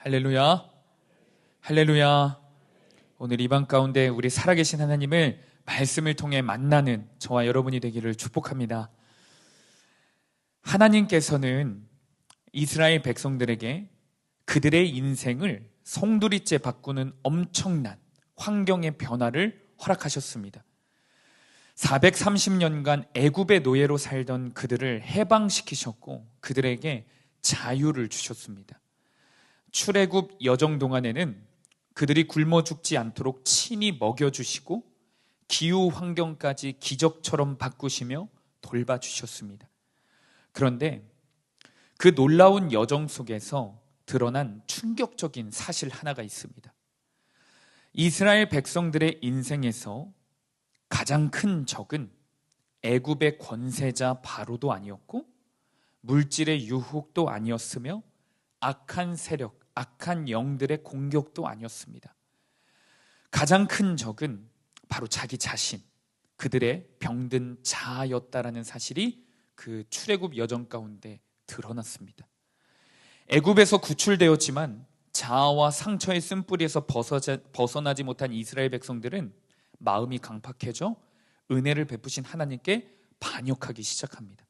할렐루야, 할렐루야. 오늘 이 밤 가운데 우리 살아계신 하나님을 말씀을 통해 만나는 저와 여러분이 되기를 축복합니다. 하나님께서는 이스라엘 백성들에게 그들의 인생을 송두리째 바꾸는 엄청난 환경의 변화를 허락하셨습니다. 430년간 애굽의 노예로 살던 그들을 해방시키셨고 그들에게 자유를 주셨습니다. 출애굽 여정 동안에는 그들이 굶어 죽지 않도록 친히 먹여주시고 기후 환경까지 기적처럼 바꾸시며 돌봐주셨습니다. 그런데 그 놀라운 여정 속에서 드러난 충격적인 사실 하나가 있습니다. 이스라엘 백성들의 인생에서 가장 큰 적은 애굽의 권세자 바로도 아니었고 물질의 유혹도 아니었으며 악한 세력, 악한 영들의 공격도 아니었습니다. 가장 큰 적은 바로 자기 자신, 그들의 병든 자아였다라는 사실이 그 출애굽 여정 가운데 드러났습니다. 애굽에서 구출되었지만 자아와 상처의 쓴뿌리에서 벗어나지 못한 이스라엘 백성들은 마음이 강팍해져 은혜를 베푸신 하나님께 반역하기 시작합니다.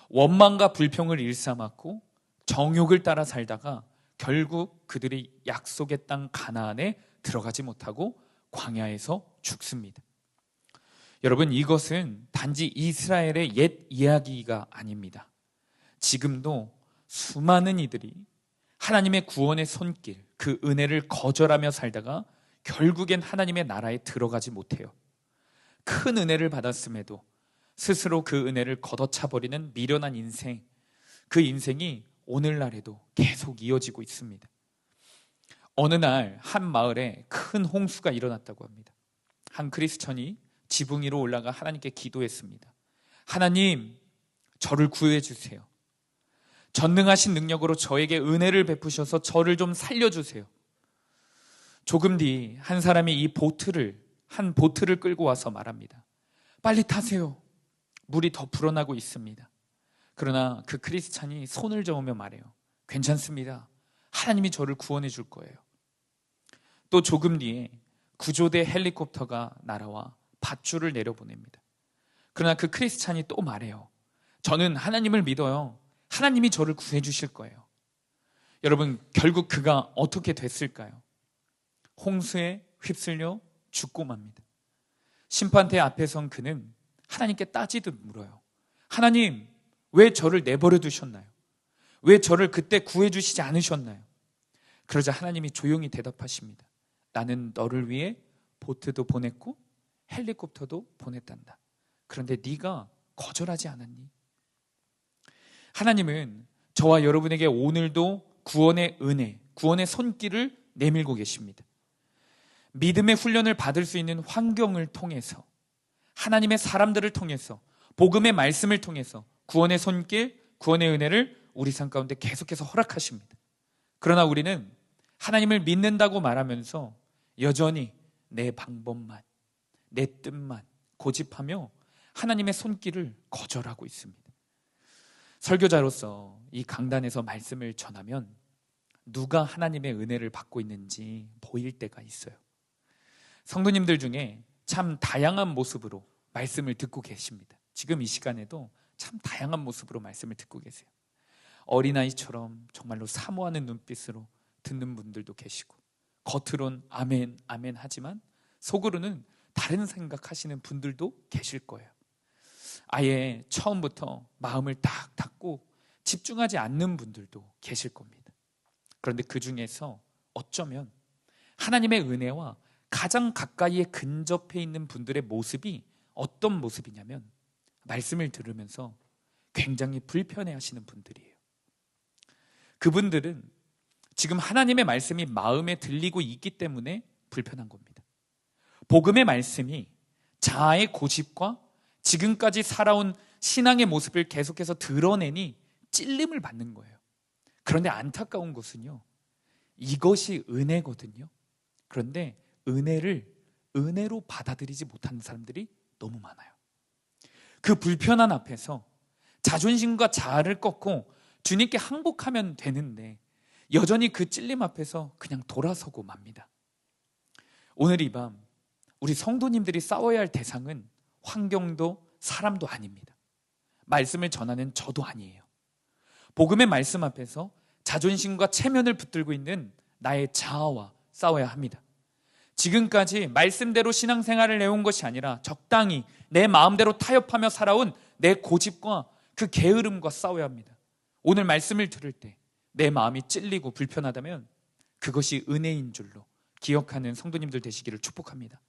원망과 불평을 일삼았고 정욕을 따라 살다가 결국 그들이 약속의 땅 가나안에 들어가지 못하고 광야에서 죽습니다. 여러분, 이것은 단지 이스라엘의 옛 이야기가 아닙니다. 지금도 수많은 이들이 하나님의 구원의 손길, 그 은혜를 거절하며 살다가 결국엔 하나님의 나라에 들어가지 못해요. 큰 은혜를 받았음에도 스스로 그 은혜를 걷어차버리는 미련한 인생, 그 인생이 오늘날에도 계속 이어지고 있습니다. 어느 날 한 마을에 큰 홍수가 일어났다고 합니다. 한 크리스천이 지붕 위로 올라가 하나님께 기도했습니다. 하나님, 저를 구해 주세요. 전능하신 능력으로 저에게 은혜를 베푸셔서 저를 좀 살려주세요. 조금 뒤 한 사람이 한 보트를 끌고 와서 말합니다. 빨리 타세요. 물이 더 불어나고 있습니다. 그러나 그 크리스찬이 손을 저으며 말해요. 괜찮습니다. 하나님이 저를 구원해 줄 거예요. 또 조금 뒤에 구조대 헬리콥터가 날아와 밧줄을 내려보냅니다. 그러나 그 크리스찬이 또 말해요. 저는 하나님을 믿어요. 하나님이 저를 구해 주실 거예요. 여러분, 결국 그가 어떻게 됐을까요? 홍수에 휩쓸려 죽고 맙니다. 심판대 앞에 선 그는 하나님께 따지듯 물어요. 하나님, 왜 저를 내버려 두셨나요? 왜 저를 그때 구해 주시지 않으셨나요? 그러자 하나님이 조용히 대답하십니다. 나는 너를 위해 보트도 보냈고 헬리콥터도 보냈단다. 그런데 네가 거절하지 않았니? 하나님은 저와 여러분에게 오늘도 구원의 은혜, 구원의 손길을 내밀고 계십니다. 믿음의 훈련을 받을 수 있는 환경을 통해서, 하나님의 사람들을 통해서, 복음의 말씀을 통해서 구원의 손길, 구원의 은혜를 우리 삶 가운데 계속해서 허락하십니다. 그러나 우리는 하나님을 믿는다고 말하면서 여전히 내 방법만, 내 뜻만 고집하며 하나님의 손길을 거절하고 있습니다. 설교자로서 이 강단에서 말씀을 전하면 누가 하나님의 은혜를 받고 있는지 보일 때가 있어요. 성도님들 중에 참 다양한 모습으로 말씀을 듣고 계십니다. 지금 이 시간에도 참 다양한 모습으로 말씀을 듣고 계세요. 어린아이처럼 정말로 사모하는 눈빛으로 듣는 분들도 계시고, 겉으론 아멘, 아멘 하지만 속으로는 다른 생각하시는 분들도 계실 거예요. 아예 처음부터 마음을 딱 닫고 집중하지 않는 분들도 계실 겁니다. 그런데 그 중에서 어쩌면 하나님의 은혜와 가장 가까이에 근접해 있는 분들의 모습이 어떤 모습이냐면 말씀을 들으면서 굉장히 불편해하시는 분들이에요. 그분들은 지금 하나님의 말씀이 마음에 들리고 있기 때문에 불편한 겁니다. 복음의 말씀이 자아의 고집과 지금까지 살아온 신앙의 모습을 계속해서 드러내니 찔림을 받는 거예요. 그런데 안타까운 것은요, 이것이 은혜거든요. 그런데 은혜를 은혜로 받아들이지 못하는 사람들이 너무 많아요. 그 불편한 앞에서 자존심과 자아를 꺾고 주님께 항복하면 되는데 여전히 그 찔림 앞에서 그냥 돌아서고 맙니다. 오늘 이 밤 우리 성도님들이 싸워야 할 대상은 환경도 사람도 아닙니다. 말씀을 전하는 저도 아니에요. 복음의 말씀 앞에서 자존심과 체면을 붙들고 있는 나의 자아와 싸워야 합니다. 지금까지 말씀대로 신앙생활을 해온 것이 아니라 적당히 내 마음대로 타협하며 살아온 내 고집과 그 게으름과 싸워야 합니다. 오늘 말씀을 들을 때 내 마음이 찔리고 불편하다면 그것이 은혜인 줄로 기억하는 성도님들 되시기를 축복합니다.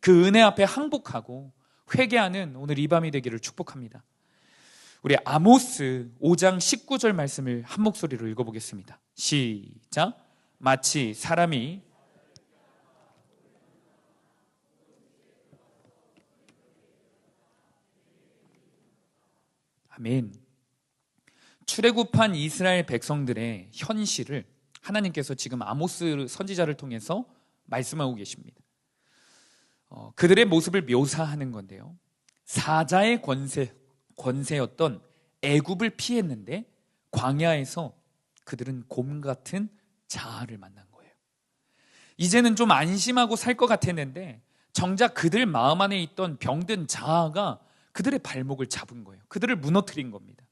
그 은혜 앞에 항복하고 회개하는 오늘 이 밤이 되기를 축복합니다. 우리 아모스 5장 19절 말씀을 한 목소리로 읽어보겠습니다. 시작. 마치 사람이 아멘. 출애굽한 이스라엘 백성들의 현실을 하나님께서 지금 아모스 선지자를 통해서 말씀하고 계십니다. 그들의 모습을 묘사하는 건데요. 사자의 권세였던 애굽을 피했는데 광야에서 그들은 곰 같은 자아를 만난 거예요. 이제는 좀 안심하고 살 것 같았는데 정작 그들 마음 안에 있던 병든 자아가 그들의 발목을 잡은 거예요. 그들을 무너뜨린 겁니다.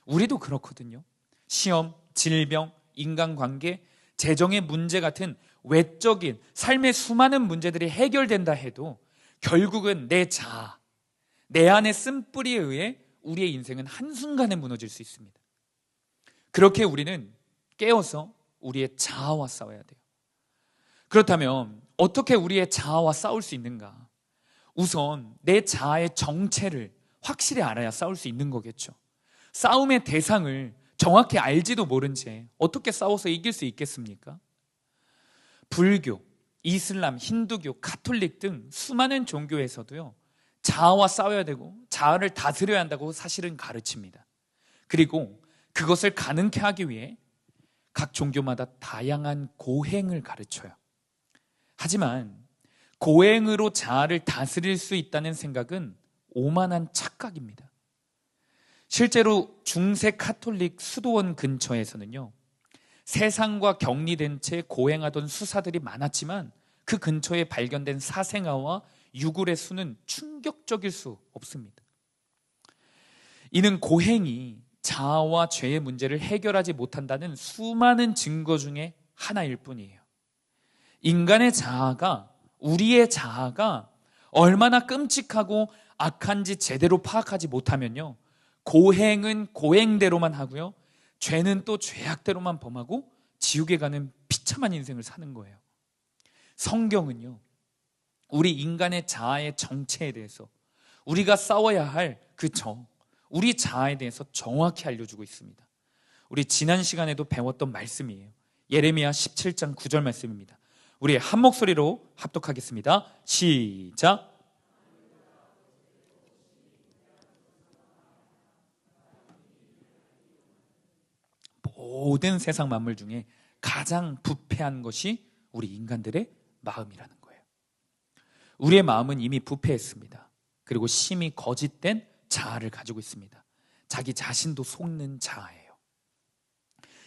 우리도 그렇거든요. 시험, 질병, 인간관계, 재정의 문제 같은 외적인 삶의 수많은 문제들이 해결된다 해도 결국은 내 자아, 내 안의 쓴뿌리에 의해 우리의 인생은 한순간에 무너질 수 있습니다. 그렇게 우리는 깨어서 우리의 자아와 싸워야 돼요. 그렇다면 어떻게 우리의 자아와 싸울 수 있는가? 우선 내 자아의 정체를 확실히 알아야 싸울 수 있는 거겠죠. 싸움의 대상을 정확히 알지도 모른 채 어떻게 싸워서 이길 수 있겠습니까? 불교, 이슬람, 힌두교, 가톨릭 등 수많은 종교에서도요, 자아와 싸워야 되고 자아를 다스려야 한다고 사실은 가르칩니다. 그리고 그것을 가능케 하기 위해 각 종교마다 다양한 고행을 가르쳐요. 하지만 고행으로 자아를 다스릴 수 있다는 생각은 오만한 착각입니다. 실제로 중세 카톨릭 수도원 근처에서는요, 세상과 격리된 채 고행하던 수사들이 많았지만 그 근처에 발견된 사생아와 유골의 수는 충격적일 수 없습니다. 이는 고행이 자아와 죄의 문제를 해결하지 못한다는 수많은 증거 중에 하나일 뿐이에요. 인간의 자아가, 우리의 자아가 얼마나 끔찍하고 악한지 제대로 파악하지 못하면요, 고행은 고행대로만 하고요, 죄는 또 죄악대로만 범하고 지옥에 가는 비참한 인생을 사는 거예요. 성경은요, 우리 인간의 자아의 정체에 대해서, 우리가 싸워야 할 그 우리 자아에 대해서 정확히 알려주고 있습니다. 우리 지난 시간에도 배웠던 말씀이에요. 예레미야 17장 9절 말씀입니다. 우리 한 목소리로 합독하겠습니다. 시작. 모든 세상 만물 중에 가장 부패한 것이 우리 인간들의 마음이라는 거예요. 우리의 마음은 이미 부패했습니다. 그리고 심히 거짓된 자아를 가지고 있습니다. 자기 자신도 속는 자아예요.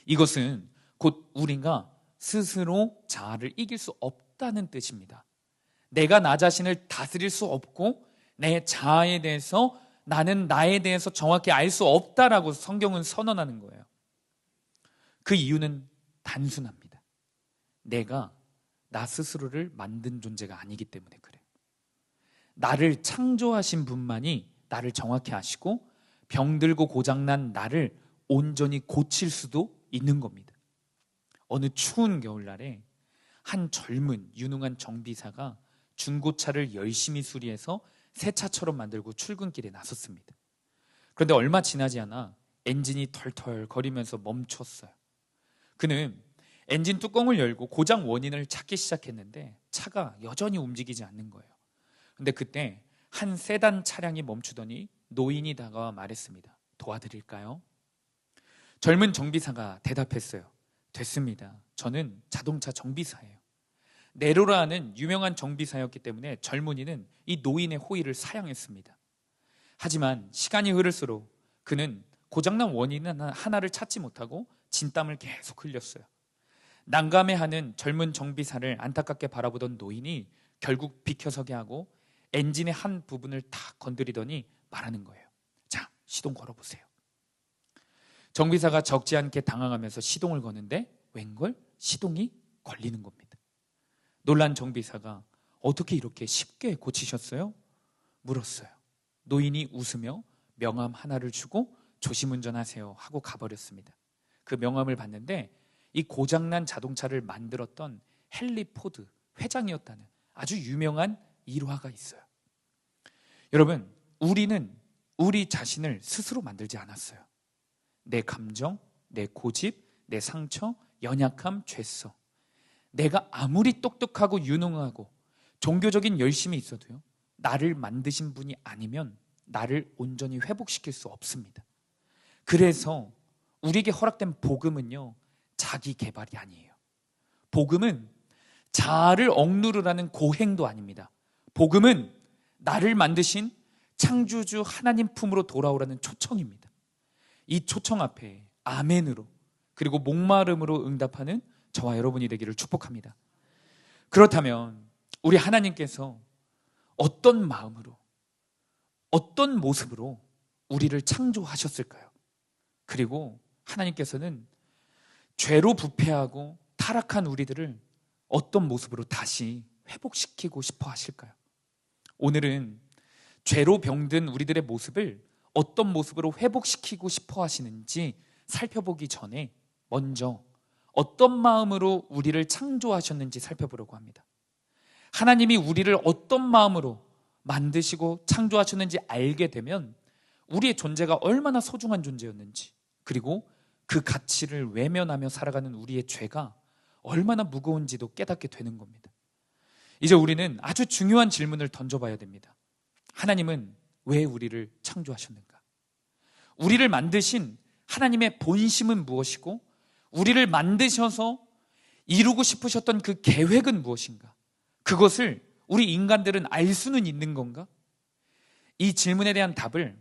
이것은 곧 우리가 스스로 자아를 이길 수 없다는 뜻입니다. 내가 나 자신을 다스릴 수 없고 내 자아에 대해서, 나는 나에 대해서 정확히 알 수 없다라고 성경은 선언하는 거예요. 그 이유는 단순합니다. 내가 나 스스로를 만든 존재가 아니기 때문에 그래요. 나를 창조하신 분만이 나를 정확히 아시고 병들고 고장난 나를 온전히 고칠 수도 있는 겁니다. 어느 추운 겨울날에 한 젊은 유능한 정비사가 중고차를 열심히 수리해서 새 차처럼 만들고 출근길에 나섰습니다. 그런데 얼마 지나지 않아 엔진이 털털 거리면서 멈췄어요. 그는 엔진 뚜껑을 열고 고장 원인을 찾기 시작했는데 차가 여전히 움직이지 않는 거예요. 그런데 그때 한 세단 차량이 멈추더니 노인이 다가와 말했습니다. 도와드릴까요? 젊은 정비사가 대답했어요. 됐습니다. 저는 자동차 정비사예요. 네로라는 유명한 정비사였기 때문에 젊은이는 이 노인의 호의를 사양했습니다. 하지만 시간이 흐를수록 그는 고장난 원인 하나를 찾지 못하고 진땀을 계속 흘렸어요. 난감해하는 젊은 정비사를 안타깝게 바라보던 노인이 결국 비켜서게 하고 엔진의 한 부분을 다 건드리더니 말하는 거예요. 자, 시동 걸어보세요. 정비사가 적지 않게 당황하면서 시동을 거는데 웬걸 시동이 걸리는 겁니다. 놀란 정비사가 어떻게 이렇게 쉽게 고치셨어요? 물었어요. 노인이 웃으며 명함 하나를 주고 조심 운전하세요 하고 가버렸습니다. 그 명함을 봤는데 이 고장난 자동차를 만들었던 헨리 포드 회장이었다는 아주 유명한 일화가 있어요. 여러분, 우리는 우리 자신을 스스로 만들지 않았어요. 내 감정, 내 고집, 내 상처, 연약함, 죄성. 내가 아무리 똑똑하고 유능하고 종교적인 열심이 있어도요, 나를 만드신 분이 아니면 나를 온전히 회복시킬 수 없습니다. 그래서 우리에게 허락된 복음은요, 자기 개발이 아니에요. 복음은 자아를 억누르라는 고행도 아닙니다. 복음은 나를 만드신 창조주 하나님 품으로 돌아오라는 초청입니다. 이 초청 앞에 아멘으로 그리고 목마름으로 응답하는 저와 여러분이 되기를 축복합니다. 그렇다면 우리 하나님께서 어떤 마음으로, 어떤 모습으로 우리를 창조하셨을까요? 그리고 하나님께서는 죄로 부패하고 타락한 우리들을 어떤 모습으로 다시 회복시키고 싶어 하실까요? 오늘은 죄로 병든 우리들의 모습을 어떤 모습으로 회복시키고 싶어 하시는지 살펴보기 전에 먼저 어떤 마음으로 우리를 창조하셨는지 살펴보려고 합니다. 하나님이 우리를 어떤 마음으로 만드시고 창조하셨는지 알게 되면 우리의 존재가 얼마나 소중한 존재였는지, 그리고 그 가치를 외면하며 살아가는 우리의 죄가 얼마나 무거운지도 깨닫게 되는 겁니다. 이제 우리는 아주 중요한 질문을 던져봐야 됩니다. 하나님은 왜 우리를 창조하셨는가? 우리를 만드신 하나님의 본심은 무엇이고, 우리를 만드셔서 이루고 싶으셨던 그 계획은 무엇인가? 그것을 우리 인간들은 알 수는 있는 건가? 이 질문에 대한 답을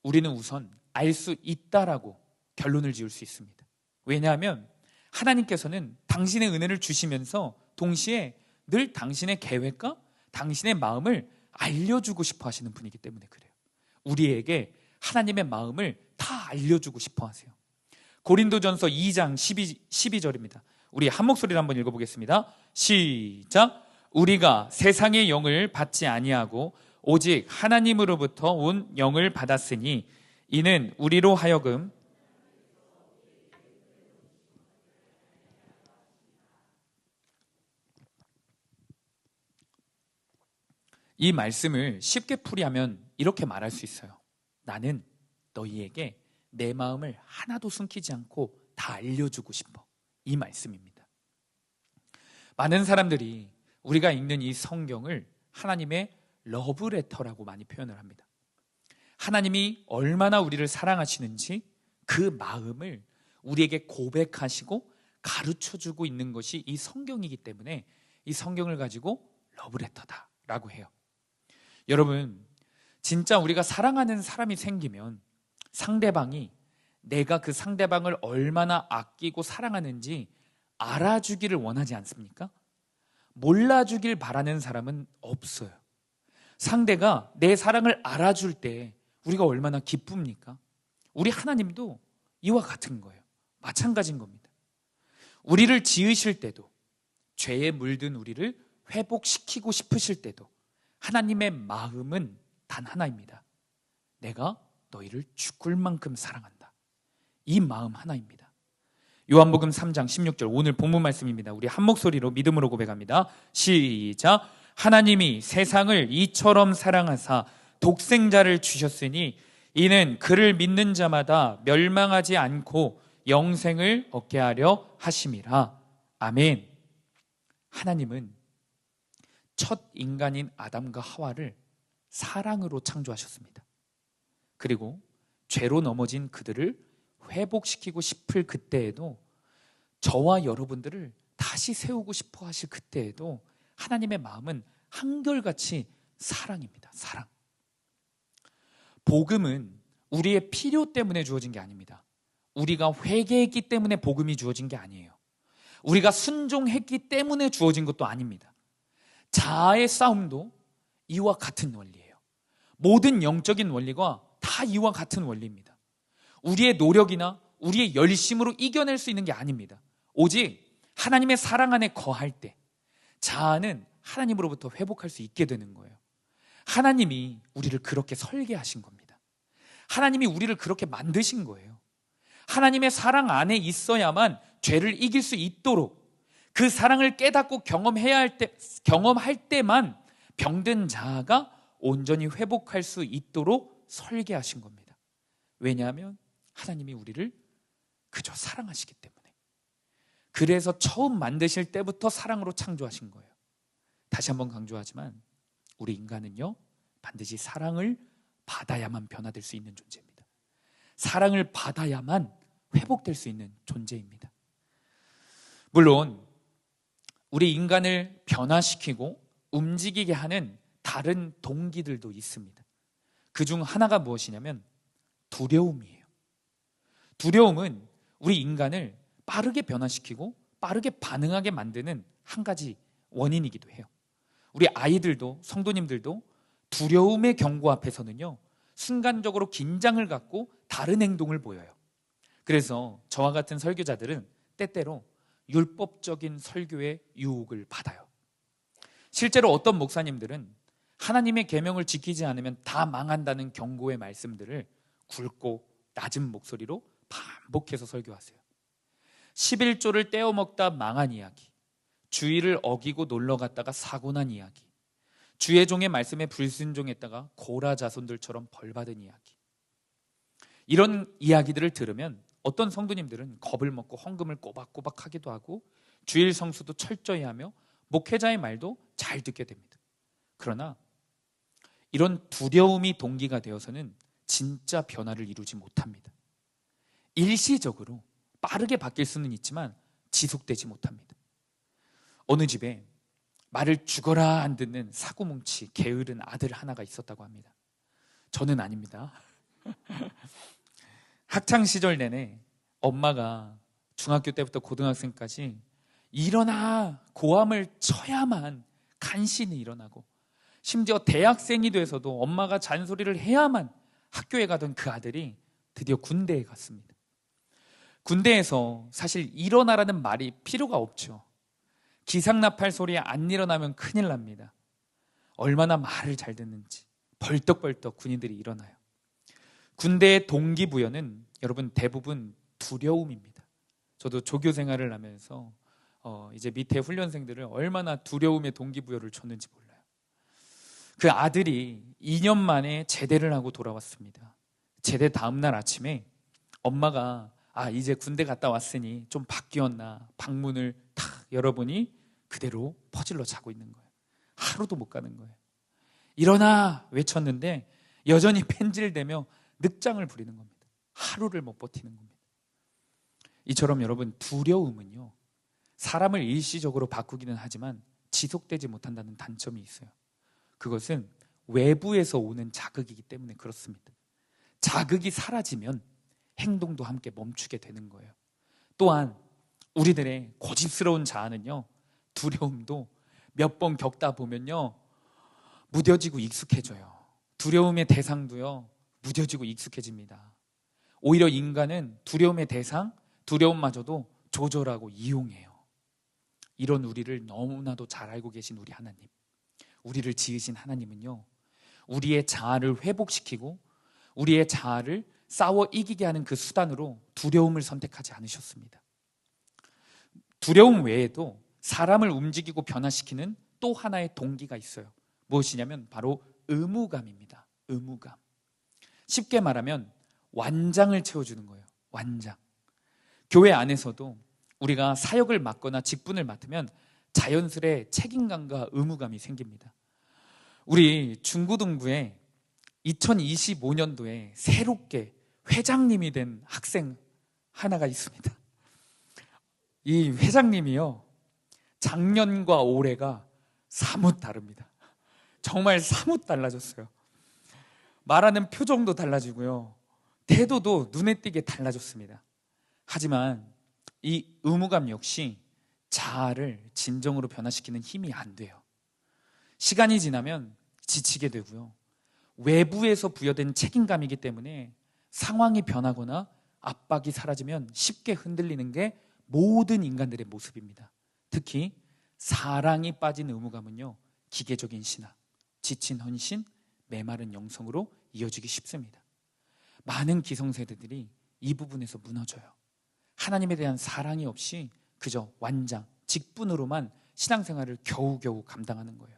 우리는 우선 알 수 있다라고 결론을 지을 수 있습니다. 왜냐하면 하나님께서는 당신의 은혜를 주시면서 동시에 늘 당신의 계획과 당신의 마음을 알려주고 싶어 하시는 분이기 때문에 그래요. 우리에게 하나님의 마음을 다 알려주고 싶어 하세요. 고린도전서 2장 12절입니다. 우리 한 목소리로 한번 읽어보겠습니다. 시작. 우리가 세상의 영을 받지 아니하고 오직 하나님으로부터 온 영을 받았으니 이는 우리로 하여금 이 말씀을 쉽게 풀이하면 이렇게 말할 수 있어요. 나는 너희에게 내 마음을 하나도 숨기지 않고 다 알려주고 싶어. 이 말씀입니다. 많은 사람들이 우리가 읽는 이 성경을 하나님의 러브레터라고 많이 표현을 합니다. 하나님이 얼마나 우리를 사랑하시는지 그 마음을 우리에게 고백하시고 가르쳐주고 있는 것이 이 성경이기 때문에 이 성경을 가지고 러브레터다라고 해요. 여러분, 진짜 우리가 사랑하는 사람이 생기면 상대방이 내가 그 상대방을 얼마나 아끼고 사랑하는지 알아주기를 원하지 않습니까? 몰라주길 바라는 사람은 없어요. 상대가 내 사랑을 알아줄 때 우리가 얼마나 기쁩니까? 우리 하나님도 이와 같은 거예요. 마찬가지인 겁니다. 우리를 지으실 때도, 죄에 물든 우리를 회복시키고 싶으실 때도 하나님의 마음은 단 하나입니다. 내가 너희를 죽을 만큼 사랑한다. 이 마음 하나입니다. 요한복음 3장 16절, 오늘 본문 말씀입니다. 우리 한 목소리로 믿음으로 고백합니다. 시작. 하나님이 세상을 이처럼 사랑하사 독생자를 주셨으니 이는 그를 믿는 자마다 멸망하지 않고 영생을 얻게 하려 하심이라. 아멘. 하나님은 첫 인간인 아담과 하와를 사랑으로 창조하셨습니다. 그리고 죄로 넘어진 그들을 회복시키고 싶을 그때에도, 저와 여러분들을 다시 세우고 싶어 하실 그때에도 하나님의 마음은 한결같이 사랑입니다. 사랑. 복음은 우리의 필요 때문에 주어진 게 아닙니다. 우리가 회개했기 때문에 복음이 주어진 게 아니에요. 우리가 순종했기 때문에 주어진 것도 아닙니다. 자아의 싸움도 이와 같은 원리예요. 모든 영적인 원리가 다 이와 같은 원리입니다. 우리의 노력이나 우리의 열심으로 이겨낼 수 있는 게 아닙니다. 오직 하나님의 사랑 안에 거할 때 자아는 하나님으로부터 회복할 수 있게 되는 거예요. 하나님이 우리를 그렇게 설계하신 겁니다. 하나님이 우리를 그렇게 만드신 거예요. 하나님의 사랑 안에 있어야만 죄를 이길 수 있도록, 그 사랑을 깨닫고 경험할 때만 병든 자아가 온전히 회복할 수 있도록 설계하신 겁니다. 왜냐하면 하나님이 우리를 그저 사랑하시기 때문에. 그래서 처음 만드실 때부터 사랑으로 창조하신 거예요. 다시 한번 강조하지만 우리 인간은요, 반드시 사랑을 받아야만 변화될 수 있는 존재입니다. 사랑을 받아야만 회복될 수 있는 존재입니다. 물론 우리 인간을 변화시키고 움직이게 하는 다른 동기들도 있습니다. 그중 하나가 무엇이냐면 두려움이에요. 두려움은 우리 인간을 빠르게 변화시키고 빠르게 반응하게 만드는 한 가지 원인이기도 해요. 우리 아이들도, 성도님들도 두려움의 경고 앞에서는요, 순간적으로 긴장을 갖고 다른 행동을 보여요. 그래서 저와 같은 설교자들은 때때로 율법적인 설교의 유혹을 받아요. 실제로 어떤 목사님들은 하나님의 계명을 지키지 않으면 다 망한다는 경고의 말씀들을 굵고 낮은 목소리로 반복해서 설교하세요. 11조를 떼어먹다 망한 이야기, 주의를 어기고 놀러 갔다가 사고난 이야기, 주의 종의 말씀에 불순종했다가 고라 자손들처럼 벌받은 이야기. 이런 이야기들을 들으면 어떤 성도님들은 겁을 먹고 헌금을 꼬박꼬박 하기도 하고 주일 성수도 철저히 하며 목회자의 말도 잘 듣게 됩니다. 그러나 이런 두려움이 동기가 되어서는 진짜 변화를 이루지 못합니다. 일시적으로 빠르게 바뀔 수는 있지만 지속되지 못합니다. 어느 집에 말을 죽어라 안 듣는 사고뭉치 게으른 아들 하나가 있었다고 합니다. 저는 아닙니다. 학창시절 내내 엄마가 중학교 때부터 고등학생까지 일어나 고함을 쳐야만 간신히 일어나고, 심지어 대학생이 돼서도 엄마가 잔소리를 해야만 학교에 가던 그 아들이 드디어 군대에 갔습니다. 군대에서 사실 일어나라는 말이 필요가 없죠. 기상나팔 소리에 안 일어나면 큰일 납니다. 얼마나 말을 잘 듣는지 벌떡벌떡 군인들이 일어나요. 군대의 동기부여는 여러분 대부분 두려움입니다. 저도 조교 생활을 하면서 이제 밑에 훈련생들을 얼마나 두려움의 동기부여를 줬는지 몰라요. 그 아들이 2년 만에 제대를 하고 돌아왔습니다. 제대 다음 날 아침에 엄마가 이제 군대 갔다 왔으니 좀 바뀌었나 방문을 탁 열어보니 그대로 퍼질러 자고 있는 거예요. 하루도 못 가는 거예요. 일어나 외쳤는데 여전히 펜질대며 늑장을 부리는 겁니다. 하루를 못 버티는 겁니다. 이처럼 여러분, 두려움은요, 사람을 일시적으로 바꾸기는 하지만 지속되지 못한다는 단점이 있어요. 그것은 외부에서 오는 자극이기 때문에 그렇습니다. 자극이 사라지면 행동도 함께 멈추게 되는 거예요. 또한 우리들의 고집스러운 자아는요, 두려움도 몇 번 겪다 보면요, 무뎌지고 익숙해져요. 두려움의 대상도요, 무뎌지고 익숙해집니다. 오히려 인간은 두려움의 대상, 두려움마저도 조절하고 이용해요. 이런 우리를 너무나도 잘 알고 계신 우리 하나님, 우리를 지으신 하나님은요, 우리의 자아를 회복시키고 우리의 자아를 싸워 이기게 하는 그 수단으로 두려움을 선택하지 않으셨습니다. 두려움 외에도 사람을 움직이고 변화시키는 또 하나의 동기가 있어요. 무엇이냐면 바로 의무감입니다. 의무감. 쉽게 말하면 완장을 채워주는 거예요. 완장. 교회 안에서도 우리가 사역을 맡거나 직분을 맡으면 자연스레 책임감과 의무감이 생깁니다. 우리 중고등부에 2025년도에 새롭게 회장님이 된 학생 하나가 있습니다. 이 회장님이요, 작년과 올해가 사뭇 다릅니다. 정말 사뭇 달라졌어요. 말하는 표정도 달라지고요, 태도도 눈에 띄게 달라졌습니다. 하지만 이 의무감 역시 자아를 진정으로 변화시키는 힘이 안 돼요. 시간이 지나면 지치게 되고요. 외부에서 부여된 책임감이기 때문에 상황이 변하거나 압박이 사라지면 쉽게 흔들리는 게 모든 인간들의 모습입니다. 특히 사랑이 빠진 의무감은요, 기계적인 신앙, 지친 헌신, 메마른 영성으로 이어지기 쉽습니다. 많은 기성세대들이 이 부분에서 무너져요. 하나님에 대한 사랑이 없이 그저 완장, 직분으로만 신앙생활을 겨우겨우 감당하는 거예요.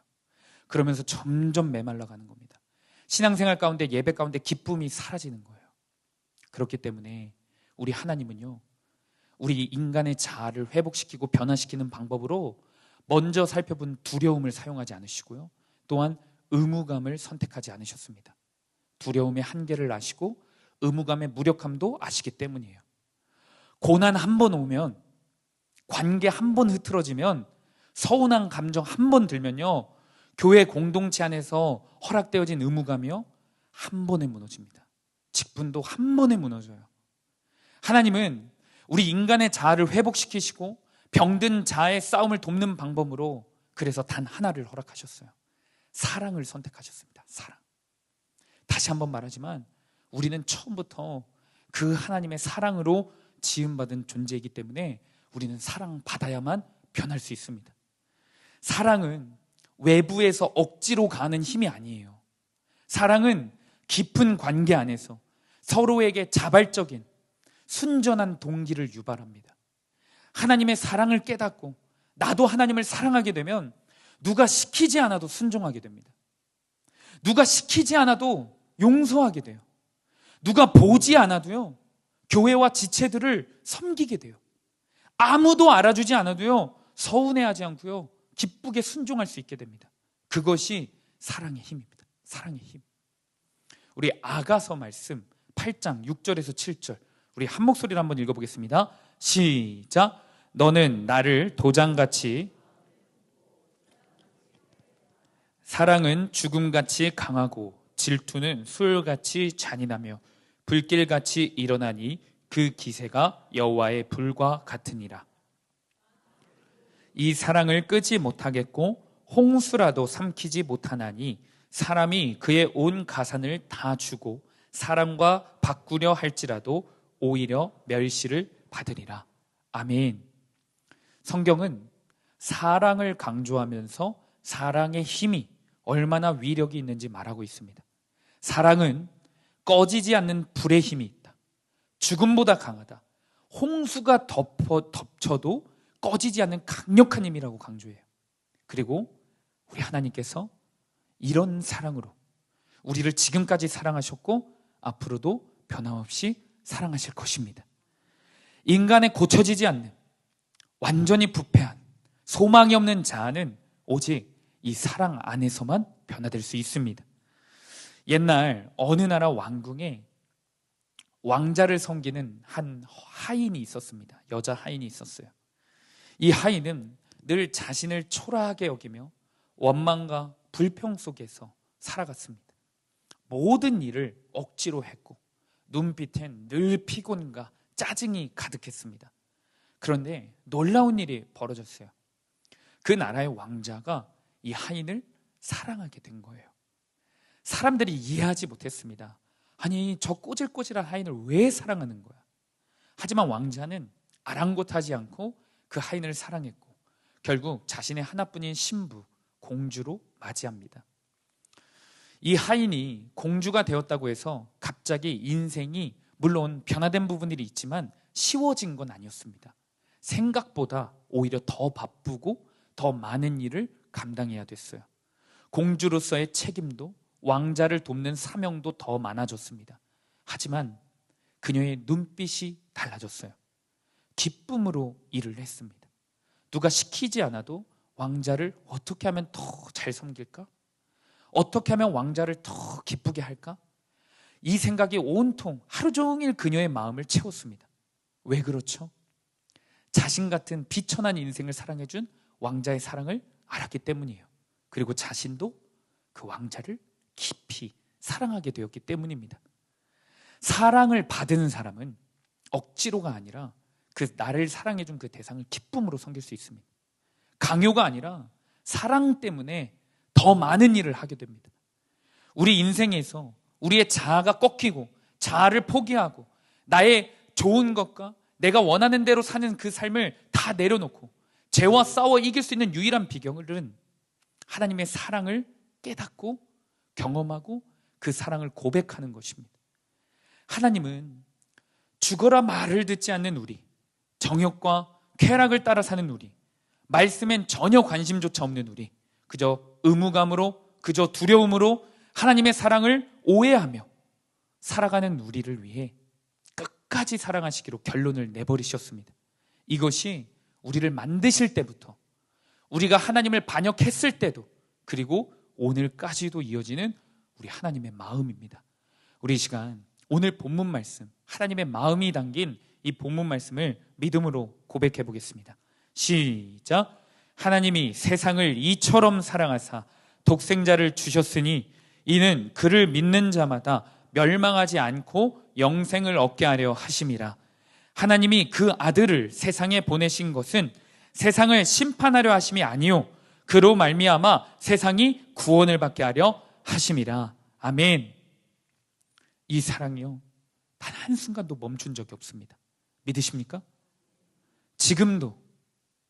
그러면서 점점 메말라가는 겁니다. 신앙생활 가운데, 예배 가운데 기쁨이 사라지는 거예요. 그렇기 때문에 우리 하나님은요, 우리 인간의 자아를 회복시키고 변화시키는 방법으로 먼저 살펴본 두려움을 사용하지 않으시고요, 또한 의무감을 선택하지 않으셨습니다. 두려움의 한계를 아시고 의무감의 무력함도 아시기 때문이에요. 고난 한 번 오면, 관계 한 번 흐트러지면, 서운한 감정 한 번 들면요, 교회 공동체 안에서 허락되어진 의무감이요, 한 번에 무너집니다. 직분도 한 번에 무너져요. 하나님은 우리 인간의 자아를 회복시키시고 병든 자아의 싸움을 돕는 방법으로 그래서 단 하나를 허락하셨어요. 사랑을 선택하셨습니다. 사랑. 다시 한번 말하지만 우리는 처음부터 그 하나님의 사랑으로 지음받은 존재이기 때문에 우리는 사랑받아야만 변할 수 있습니다. 사랑은 외부에서 억지로 가는 힘이 아니에요. 사랑은 깊은 관계 안에서 서로에게 자발적인 순전한 동기를 유발합니다. 하나님의 사랑을 깨닫고 나도 하나님을 사랑하게 되면 누가 시키지 않아도 순종하게 됩니다. 누가 시키지 않아도 용서하게 돼요. 누가 보지 않아도요, 교회와 지체들을 섬기게 돼요. 아무도 알아주지 않아도요, 서운해하지 않고요, 기쁘게 순종할 수 있게 됩니다. 그것이 사랑의 힘입니다. 사랑의 힘. 우리 아가서 말씀 8장 6절에서 7절, 우리 한 목소리로 한번 읽어보겠습니다. 시작. 너는 나를 도장같이, 사랑은 죽음같이 강하고 질투는 수월같이 잔인하며 불길같이 일어나니 그 기세가 여호와의 불과 같으니라. 이 사랑을 끄지 못하겠고 홍수라도 삼키지 못하나니 사람이 그의 온 가산을 다 주고 사랑과 바꾸려 할지라도 오히려 멸시를 받으리라. 아멘. 성경은 사랑을 강조하면서 사랑의 힘이 얼마나 위력이 있는지 말하고 있습니다. 사랑은 꺼지지 않는 불의 힘이 있다. 죽음보다 강하다. 홍수가 덮쳐도 꺼지지 않는 강력한 힘이라고 강조해요. 그리고 우리 하나님께서 이런 사랑으로 우리를 지금까지 사랑하셨고 앞으로도 변함없이 사랑하실 것입니다. 인간의 고쳐지지 않는, 완전히 부패한, 소망이 없는 자아는 오직 이 사랑 안에서만 변화될 수 있습니다. 옛날 어느 나라 왕궁에 왕자를 섬기는 한 하인이 있었습니다. 여자 하인이 있었어요. 이 하인은 늘 자신을 초라하게 여기며 원망과 불평 속에서 살아갔습니다. 모든 일을 억지로 했고 눈빛엔 늘 피곤과 짜증이 가득했습니다. 그런데 놀라운 일이 벌어졌어요. 그 나라의 왕자가 이 하인을 사랑하게 된 거예요. 사람들이 이해하지 못했습니다. 아니, 저 꼬질꼬질한 하인을 왜 사랑하는 거야? 하지만 왕자는 아랑곳하지 않고 그 하인을 사랑했고 결국 자신의 하나뿐인 신부, 공주로 맞이합니다. 이 하인이 공주가 되었다고 해서 갑자기 인생이 물론 변화된 부분들이 있지만 쉬워진 건 아니었습니다. 생각보다 오히려 더 바쁘고 더 많은 일을 감당해야 됐어요. 공주로서의 책임도 왕자를 돕는 사명도 더 많아졌습니다. 하지만 그녀의 눈빛이 달라졌어요. 기쁨으로 일을 했습니다. 누가 시키지 않아도 왕자를 어떻게 하면 더 잘 섬길까? 어떻게 하면 왕자를 더 기쁘게 할까? 이 생각이 온통 하루 종일 그녀의 마음을 채웠습니다. 왜 그렇죠? 자신 같은 비천한 인생을 사랑해준 왕자의 사랑을 알았기 때문이에요. 그리고 자신도 그 왕자를 깊이 사랑하게 되었기 때문입니다. 사랑을 받은 사람은 억지로가 아니라 그 나를 사랑해준 그 대상을 기쁨으로 섬길 수 있습니다. 강요가 아니라 사랑 때문에 더 많은 일을 하게 됩니다. 우리 인생에서 우리의 자아가 꺾이고 자아를 포기하고 나의 좋은 것과 내가 원하는 대로 사는 그 삶을 다 내려놓고 죄와 싸워 이길 수 있는 유일한 비결은 하나님의 사랑을 깨닫고 경험하고 그 사랑을 고백하는 것입니다. 하나님은 죽어라 말을 듣지 않는 우리, 정욕과 쾌락을 따라 사는 우리, 말씀엔 전혀 관심조차 없는 우리, 그저 의무감으로, 그저 두려움으로 하나님의 사랑을 오해하며 살아가는 우리를 위해 끝까지 사랑하시기로 결론을 내버리셨습니다. 이것이 우리를 만드실 때부터, 우리가 하나님을 반역했을 때도, 그리고 오늘까지도 이어지는 우리 하나님의 마음입니다. 우리 이 시간 오늘 본문 말씀, 하나님의 마음이 담긴 이 본문 말씀을 믿음으로 고백해 보겠습니다. 시작. 하나님이 세상을 이처럼 사랑하사 독생자를 주셨으니 이는 그를 믿는 자마다 멸망하지 않고 영생을 얻게 하려 하심이라. 하나님이 그 아들을 세상에 보내신 것은 세상을 심판하려 하심이 아니요 그로 말미암아 세상이 구원을 받게 하려 하심이라. 아멘. 이 사랑이요, 단 한순간도 멈춘 적이 없습니다. 믿으십니까? 지금도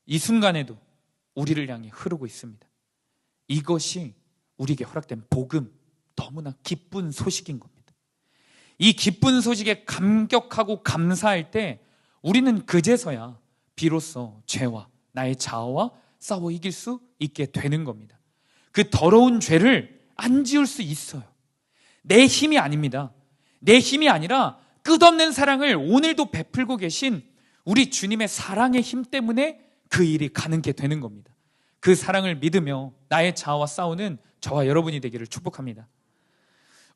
이 순간에도 우리를 향해 흐르고 있습니다. 이것이 우리에게 허락된 복음, 너무나 기쁜 소식인 겁니다. 이 기쁜 소식에 감격하고 감사할 때 우리는 그제서야 비로소 죄와 나의 자아와 싸워 이길 수 있게 되는 겁니다. 그 더러운 죄를 안 지을 수 있어요. 내 힘이 아닙니다. 내 힘이 아니라 끝없는 사랑을 오늘도 베풀고 계신 우리 주님의 사랑의 힘 때문에 그 일이 가능하게 되는 겁니다. 그 사랑을 믿으며 나의 자아와 싸우는 저와 여러분이 되기를 축복합니다.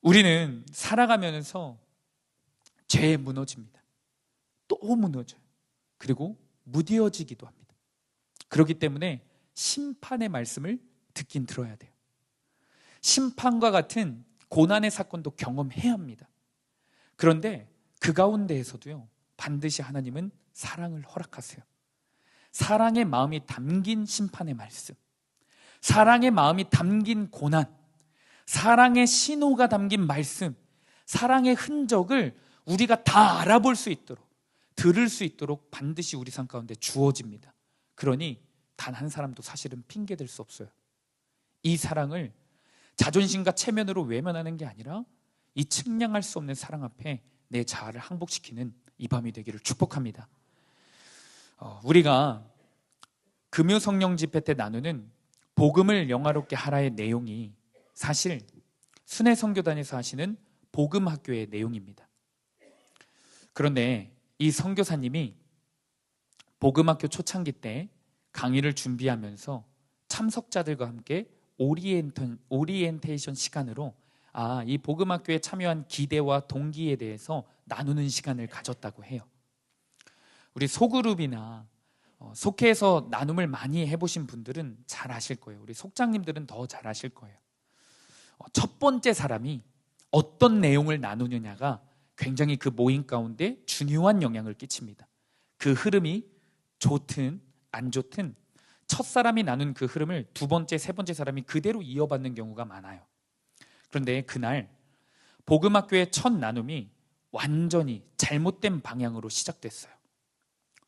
우리는 살아가면서 죄에 무너집니다. 또 무너져요. 그리고 무뎌지기도 합니다. 그렇기 때문에 심판의 말씀을 듣긴 들어야 돼요. 심판과 같은 고난의 사건도 경험해야 합니다. 그런데 그 가운데에서도요, 반드시 하나님은 사랑을 허락하세요. 사랑의 마음이 담긴 심판의 말씀, 사랑의 마음이 담긴 고난, 사랑의 신호가 담긴 말씀, 사랑의 흔적을 우리가 다 알아볼 수 있도록, 들을 수 있도록 반드시 우리 삶 가운데 주어집니다. 그러니 단 한 사람도 사실은 핑계댈 수 없어요. 이 사랑을 자존심과 체면으로 외면하는 게 아니라 이 측량할 수 없는 사랑 앞에 내 자아를 항복시키는 이 밤이 되기를 축복합니다. 우리가 금요 성령 집회 때 나누는 복음을 영화롭게 하라의 내용이 사실 순회 선교단에서 하시는 복음 학교의 내용입니다. 그런데 이 선교사님이 복음 학교 초창기 때 강의를 준비하면서 참석자들과 함께 오리엔테이션 시간으로 이 복음 학교에 참여한 기대와 동기에 대해서 나누는 시간을 가졌다고 해요. 우리 소그룹이나 속회에서 나눔을 많이 해보신 분들은 잘 아실 거예요. 우리 속장님들은 더 잘 아실 거예요. 첫 번째 사람이 어떤 내용을 나누느냐가 굉장히 그 모임 가운데 중요한 영향을 끼칩니다. 그 흐름이 좋든 안 좋든 첫 사람이 나눈 그 흐름을 두 번째, 세 번째 사람이 그대로 이어받는 경우가 많아요. 그런데 그날 복음학교의 첫 나눔이 완전히 잘못된 방향으로 시작됐어요.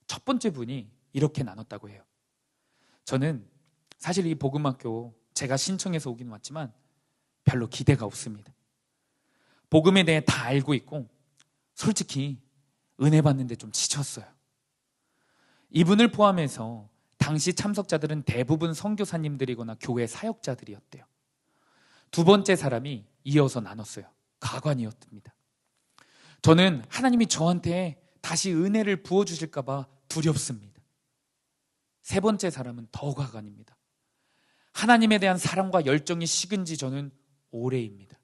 첫 번째 분이 이렇게 나눴다고 해요. 저는 사실 이 복음학교 제가 신청해서 오긴 왔지만 별로 기대가 없습니다. 복음에 대해 다 알고 있고 솔직히 은혜 받는데 좀 지쳤어요. 이분을 포함해서 당시 참석자들은 대부분 선교사님들이거나 교회 사역자들이었대요. 두 번째 사람이 이어서 나눴어요. 가관이었습니다. 저는 하나님이 저한테 다시 은혜를 부어주실까 봐 두렵습니다. 세 번째 사람은 더 가관입니다. 하나님에 대한 사랑과 열정이 식은 지 저는 오래입니다.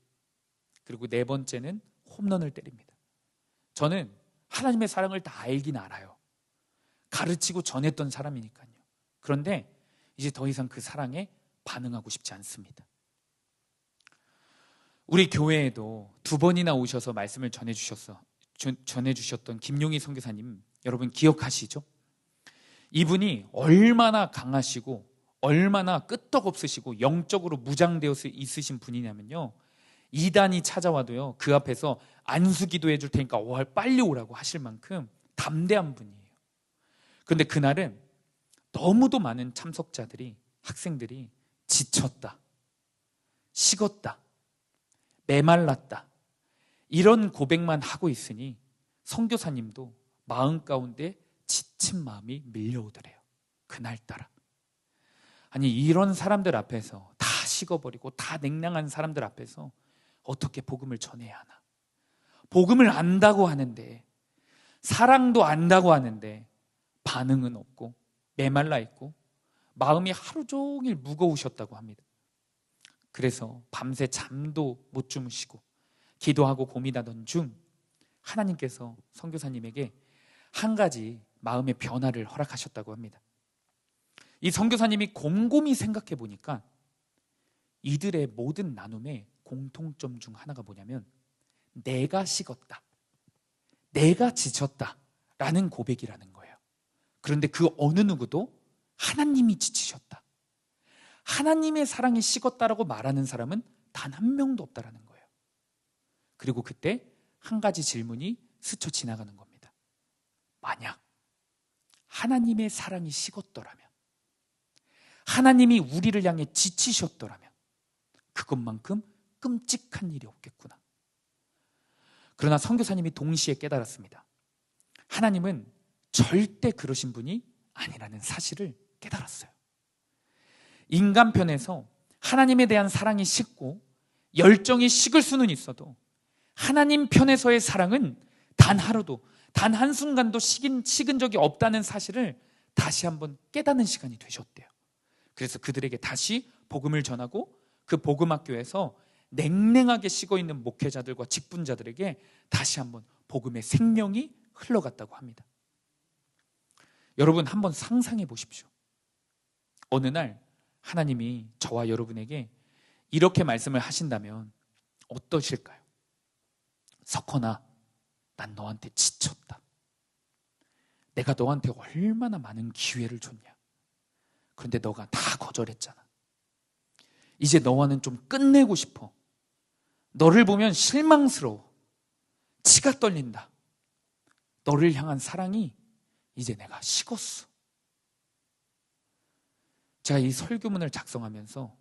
그리고 네 번째는 홈런을 때립니다. 저는 하나님의 사랑을 다 알긴 알아요. 가르치고 전했던 사람이니까요. 그런데 이제 더 이상 그 사랑에 반응하고 싶지 않습니다. 우리 교회에도 두 번이나 오셔서 말씀을 전해주셨던 김용희 선교사님, 여러분 기억하시죠? 이분이 얼마나 강하시고 얼마나 끄떡없으시고 영적으로 무장되어 있으신 분이냐면요, 이단이 찾아와도요 그 앞에서 안수기도 해줄 테니까 빨리 오라고 하실 만큼 담대한 분이에요. 그런데 그날은 너무도 많은 참석자들이, 학생들이 지쳤다, 식었다, 메말랐다, 이런 고백만 하고 있으니 선교사님도 마음 가운데 지친 마음이 밀려오더래요. 그날따라. 아니, 이런 사람들 앞에서, 다 식어버리고 다 냉랭한 사람들 앞에서 어떻게 복음을 전해야 하나? 복음을 안다고 하는데, 사랑도 안다고 하는데 반응은 없고 메말라 있고 마음이 하루 종일 무거우셨다고 합니다. 그래서 밤새 잠도 못 주무시고 기도하고 고민하던 중 하나님께서 선교사님에게 한 가지 마음의 변화를 허락하셨다고 합니다. 이 선교사님이 곰곰이 생각해 보니까 이들의 모든 나눔의 공통점 중 하나가 뭐냐면 내가 식었다, 내가 지쳤다 라는 고백이라는 거예요. 그런데 그 어느 누구도 하나님이 지치셨다, 하나님의 사랑이 식었다라고 말하는 사람은 단 한 명도 없다라는 거예요. 그리고 그때 한 가지 질문이 스쳐 지나가는 겁니다. 만약 하나님의 사랑이 식었더라면, 하나님이 우리를 향해 지치셨더라면 그것만큼 끔찍한 일이 없겠구나. 그러나 선교사님이 동시에 깨달았습니다. 하나님은 절대 그러신 분이 아니라는 사실을 깨달았어요. 인간 편에서 하나님에 대한 사랑이 식고 열정이 식을 수는 있어도 하나님 편에서의 사랑은 단 하루도, 단 한순간도 식은 적이 없다는 사실을 다시 한번 깨닫는 시간이 되셨대요. 그래서 그들에게 다시 복음을 전하고 그 복음학교에서 냉랭하게 식어있는 목회자들과 직분자들에게 다시 한번 복음의 생명이 흘러갔다고 합니다. 여러분 한번 상상해 보십시오. 어느 날 하나님이 저와 여러분에게 이렇게 말씀을 하신다면 어떠실까요? 석헌아, 난 너한테 지쳤다. 내가 너한테 얼마나 많은 기회를 줬냐. 그런데 너가 다 거절했잖아. 이제 너와는 좀 끝내고 싶어. 너를 보면 실망스러워. 치가 떨린다. 너를 향한 사랑이 이제 내가 식었어. 제가 이 설교문을 작성하면서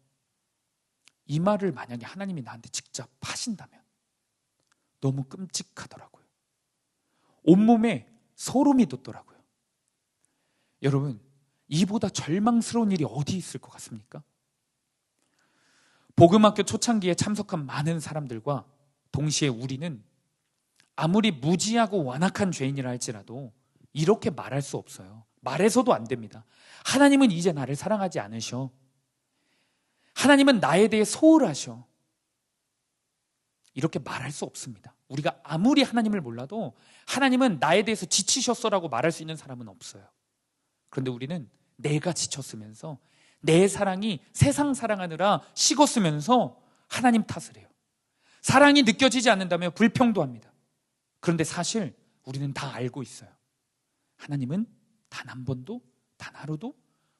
이 말을 만약에 하나님이 나한테 직접 하신다면 너무 끔찍하더라고요. 온몸에 소름이 돋더라고요. 여러분, 이보다 절망스러운 일이 어디 있을 것 같습니까? 복음학교 초창기에 참석한 많은 사람들과 동시에 우리는 아무리 무지하고 완악한 죄인이라 할지라도 이렇게 말할 수 없어요. 말해서도 안 됩니다. 하나님은 이제 나를 사랑하지 않으셔. 하나님은 나에 대해 소홀하셔. 이렇게 말할 수 없습니다. 우리가 아무리 하나님을 몰라도 하나님은 나에 대해서 지치셨어라고 말할 수 있는 사람은 없어요. 그런데 우리는 내가 지쳤으면서 내 사랑이 세상 사랑하느라 식었으면서 하나님 탓을 해요. 사랑이 느껴지지 않는다면 불평도 합니다. 그런데 사실 우리는 다 알고 있어요. 하나님은 단 한 번도, 단 하루도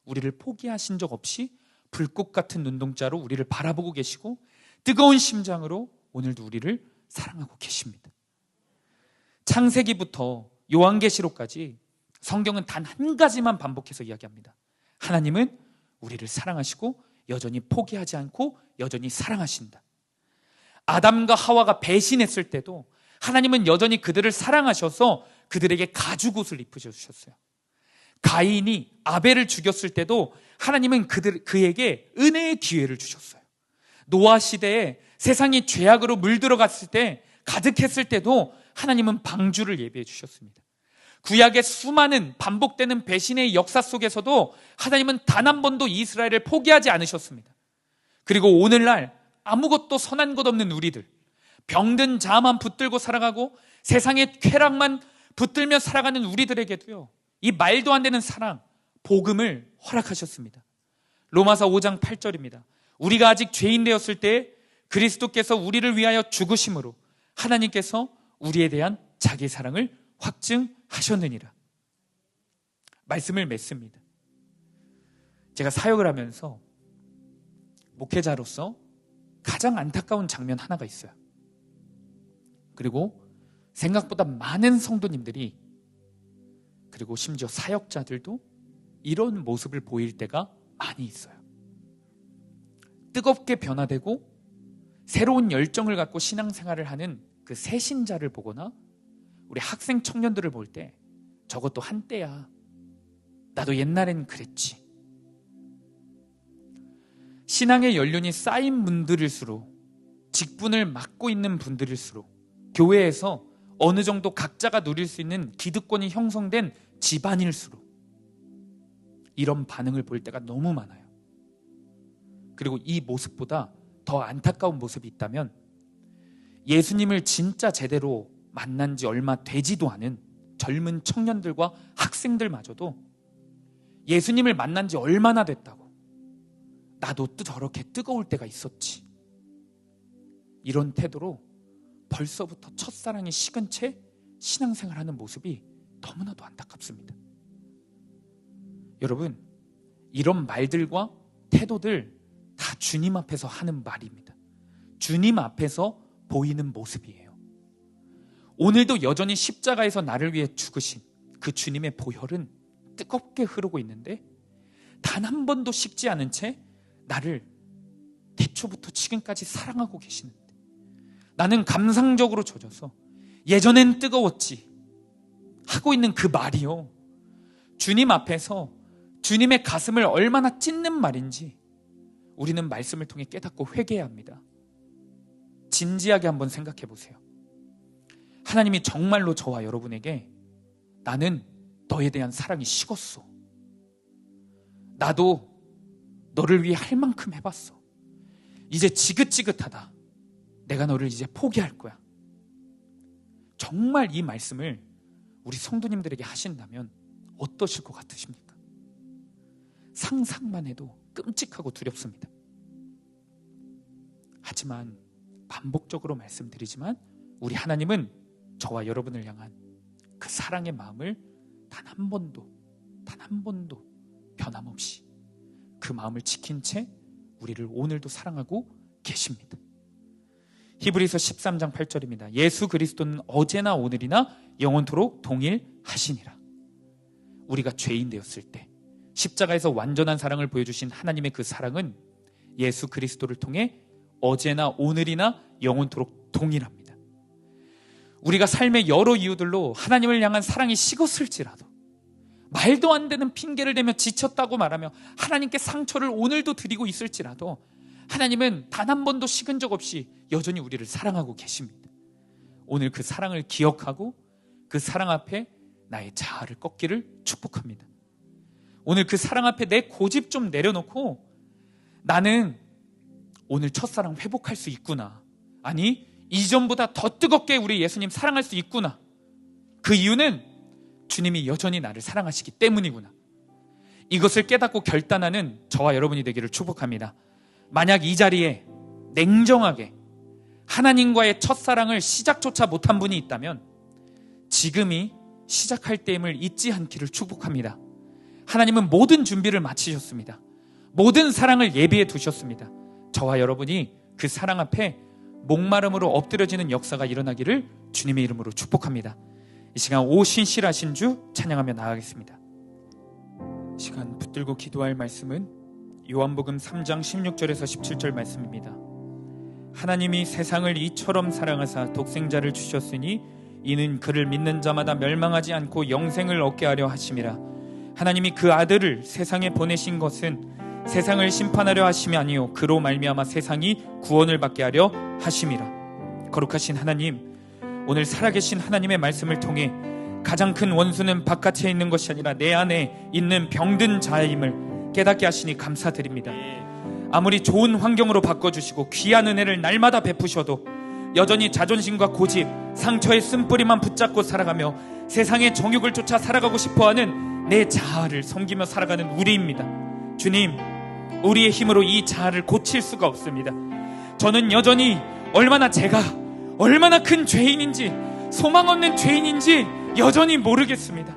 우리를 포기하신 적 없이 불꽃 같은 눈동자로 우리를 바라보고 계시고 뜨거운 심장으로 오늘도 우리를 사랑하고 계십니다. 창세기부터 요한계시록까지 성경은 단 한 가지만 반복해서 이야기합니다. 하나님은 우리를 사랑하시고 여전히 포기하지 않고 여전히 사랑하신다. 아담과 하와가 배신했을 때도 하나님은 여전히 그들을 사랑하셔서 그들에게 가죽옷을 입으셨어요. 가인이 아벨을 죽였을 때도 하나님은 그에게 은혜의 기회를 주셨어요. 노아 시대에 세상이 죄악으로 물들어갔을 때, 가득했을 때도 하나님은 방주를 예비해 주셨습니다. 구약의 수많은 반복되는 배신의 역사 속에서도 하나님은 단 한 번도 이스라엘을 포기하지 않으셨습니다. 그리고 오늘날 아무것도 선한 것 없는 우리들, 병든 자만 붙들고 살아가고 세상의 쾌락만 붙들며 살아가는 우리들에게도요, 이 말도 안 되는 사랑, 복음을 허락하셨습니다. 로마서 5장 8절입니다. 우리가 아직 죄인 되었을 때 그리스도께서 우리를 위하여 죽으심으로 하나님께서 우리에 대한 자기 사랑을 확증하셨느니라. 말씀을 맺습니다. 제가 사역을 하면서 목회자로서 가장 안타까운 장면 하나가 있어요. 그리고 생각보다 많은 성도님들이, 그리고 심지어 사역자들도 이런 모습을 보일 때가 많이 있어요. 뜨겁게 변화되고 새로운 열정을 갖고 신앙생활을 하는 그 새신자를 보거나 우리 학생 청년들을 볼 때 저것도 한때야, 나도 옛날엔 그랬지. 신앙의 연륜이 쌓인 분들일수록, 직분을 맡고 있는 분들일수록, 교회에서 어느 정도 각자가 누릴 수 있는 기득권이 형성된 집안일수록 이런 반응을 볼 때가 너무 많아요. 그리고 이 모습보다 더 안타까운 모습이 있다면, 예수님을 진짜 제대로 만난 지 얼마 되지도 않은 젊은 청년들과 학생들마저도 예수님을 만난 지 얼마나 됐다고, 나도 저렇게 뜨거울 때가 있었지, 이런 태도로 벌써부터 첫사랑이 식은 채 신앙생활하는 모습이 너무나도 안타깝습니다. 여러분, 이런 말들과 태도들 다 주님 앞에서 하는 말입니다. 주님 앞에서 보이는 모습이에요. 오늘도 여전히 십자가에서 나를 위해 죽으신 그 주님의 보혈은 뜨겁게 흐르고 있는데, 단 한 번도 식지 않은 채 나를 태초부터 지금까지 사랑하고 계시는데, 나는 감상적으로 젖어서 예전엔 뜨거웠지 하고 있는 그 말이요, 주님 앞에서 주님의 가슴을 얼마나 찢는 말인지 우리는 말씀을 통해 깨닫고 회개해야 합니다. 진지하게 한번 생각해 보세요. 하나님이 정말로 저와 여러분에게 나는 너에 대한 사랑이 식었어, 나도 너를 위해 할 만큼 해봤어, 이제 지긋지긋하다, 내가 너를 이제 포기할 거야, 정말 이 말씀을 우리 성도님들에게 하신다면 어떠실 것 같으십니까? 상상만 해도 끔찍하고 두렵습니다. 하지만 반복적으로 말씀드리지만 우리 하나님은 저와 여러분을 향한 그 사랑의 마음을 단 한 번도 변함없이 그 마음을 지킨 채 우리를 오늘도 사랑하고 계십니다. 히브리서 13장 8절입니다. 예수 그리스도는 어제나 오늘이나 영원토록 동일하시니라. 우리가 죄인 되었을 때 십자가에서 완전한 사랑을 보여주신 하나님의 그 사랑은 예수 그리스도를 통해 어제나 오늘이나 영원토록 동일합니다. 우리가 삶의 여러 이유들로 하나님을 향한 사랑이 식었을지라도, 말도 안 되는 핑계를 대며 지쳤다고 말하며 하나님께 상처를 오늘도 드리고 있을지라도, 하나님은 단 한 번도 식은 적 없이 여전히 우리를 사랑하고 계십니다. 오늘 그 사랑을 기억하고 그 사랑 앞에 나의 자아를 꺾기를 축복합니다. 오늘 그 사랑 앞에 내 고집 좀 내려놓고, 나는 오늘 첫사랑 회복할 수 있구나, 아니 이전보다 더 뜨겁게 우리 예수님 사랑할 수 있구나, 그 이유는 주님이 여전히 나를 사랑하시기 때문이구나, 이것을 깨닫고 결단하는 저와 여러분이 되기를 축복합니다. 만약 이 자리에 냉정하게 하나님과의 첫사랑을 시작조차 못한 분이 있다면 지금이 시작할 때임을 잊지 않기를 축복합니다. 하나님은 모든 준비를 마치셨습니다. 모든 사랑을 예비해 두셨습니다. 저와 여러분이 그 사랑 앞에 목마름으로 엎드려지는 역사가 일어나기를 주님의 이름으로 축복합니다. 이 시간 오신실하신 주 찬양하며 나아가겠습니다. 이 시간 붙들고 기도할 말씀은 요한복음 3장 16절에서 17절 말씀입니다. 하나님이 세상을 이처럼 사랑하사 독생자를 주셨으니 이는 그를 믿는 자마다 멸망하지 않고 영생을 얻게 하려 하심이라. 하나님이 그 아들을 세상에 보내신 것은 세상을 심판하려 하심이 아니요 그로 말미암아 세상이 구원을 받게 하려 하심이라. 거룩하신 하나님, 오늘 살아계신 하나님의 말씀을 통해 가장 큰 원수는 바깥에 있는 것이 아니라 내 안에 있는 병든 자임을 깨닫게 하시니 감사드립니다. 아무리 좋은 환경으로 바꿔주시고 귀한 은혜를 날마다 베푸셔도 여전히 자존심과 고집, 상처의 쓴뿌리만 붙잡고 살아가며 세상의 정욕을 쫓아 살아가고 싶어하는 내 자아를 섬기며 살아가는 우리입니다. 주님, 우리의 힘으로 이 자아를 고칠 수가 없습니다. 저는 여전히 제가 얼마나 큰 죄인인지, 소망 없는 죄인인지 여전히 모르겠습니다.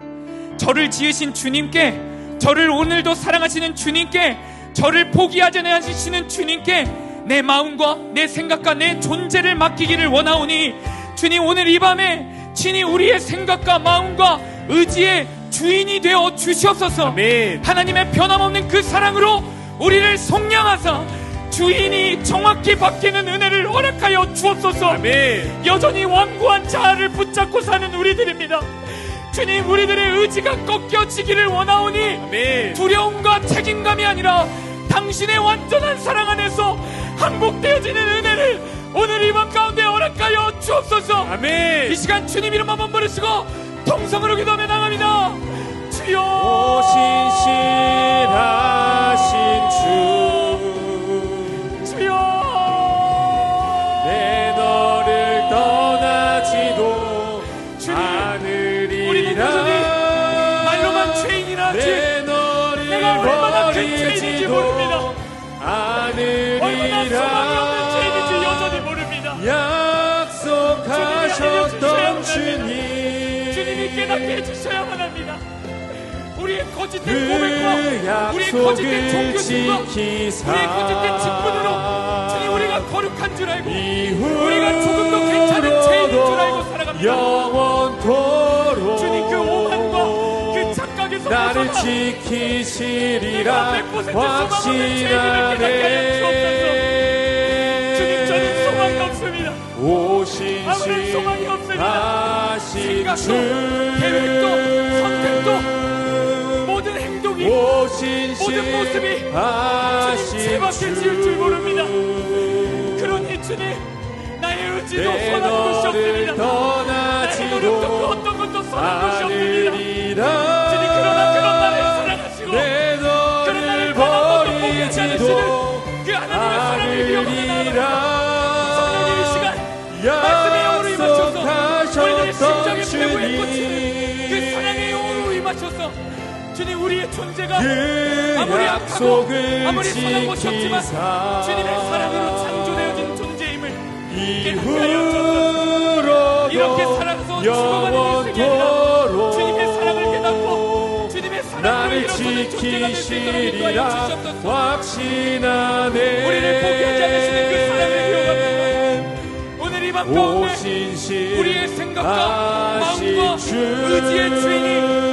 저를 지으신 주님께, 저를 오늘도 사랑하시는 주님께, 저를 포기하지 않으시는 주님께 내 마음과 내 생각과 내 존재를 맡기기를 원하오니, 주님 오늘 이 밤에 친히 우리의 생각과 마음과 의지의 주인이 되어 주시옵소서. 아멘. 하나님의 변함없는 그 사랑으로 우리를 속량하사 주인이 정확히 바뀌는 은혜를 허락하여 주옵소서. 아멘. 여전히 완고한 자아를 붙잡고 사는 우리들입니다. 주님, 우리들의 의지가 꺾여지기를 원하오니, 아멘. 두려움과 책임감이 아니라 당신의 완전한 사랑 안에서 항복되어지는 은혜를 오늘 이 밤 가운데 허락하여 주옵소서. 아멘. 이 시간 주님 이름 한번 부르시고 통성으로 기도하며 나갑니다. 주여, 오신실하신 주, 주여, 내 너를 떠나지도 않으리라. 우리는 여전히 말로만 죄인이라 하지 내가 얼마나 큰 죄인인지 모릅니다. 얼마나 소망이 없는 죄인인지 여전히 모릅니다. 약속하셨던 주님, 주님이 깨닫게 해주셔야만 합니다. 우리의 거짓된 고백과 우리의 거짓된 종교심과 우리의 거짓된 직분으로 주님, 우리가 거룩한 줄 알고 우리가 조금도 괜찮은 죄인인 줄 알고 살아갑니다. 영원토록 주님, 그 오만과 그 착각에서 나를 벗어나 지키시리라 확신하네. 주님, 저는 소망이 없습니다. 아무런 소망이 없습니다. 생각도 계획도 선택도 모든 행동이 모든 모습이 주님 죄밖에 지을 줄 모릅니다. 그러니 주님, 나의 의지도 선한 것이 없습니다. 나의 노력도 그 어떤 것도 선한 것이 없습니다. 주님, 그러나 그런 나를 사랑하시고 그런 나를 변함없이 포기하지 않으시는 그 하나님의 사랑을 기억하며 나아갑니다. 성령님, 이 시간 말씀의 영으로 임하셔서 우리들의 심장에 배부에 꽂히는 그 사랑의 영으로 임하셔서 주님, 우리의 존재가 아무리 악하고 아무리 선한 것이 없지만 주님의 사랑으로 창조되어진 존재임을 깨닫게 하여 주옵소서. 이렇게 살아서 죽어가는 인생이 아니라 주님의 사랑을 깨닫고 주님의 사랑으로 일어서는 존재가 될 수 있도록 인도하여 주시옵소서. 확신하네. 우리를 포기하지 않으시는 그 사랑을 기억합니다. 오늘 이 밤 가운데 우리의 생각과 마음과 의지의 주인이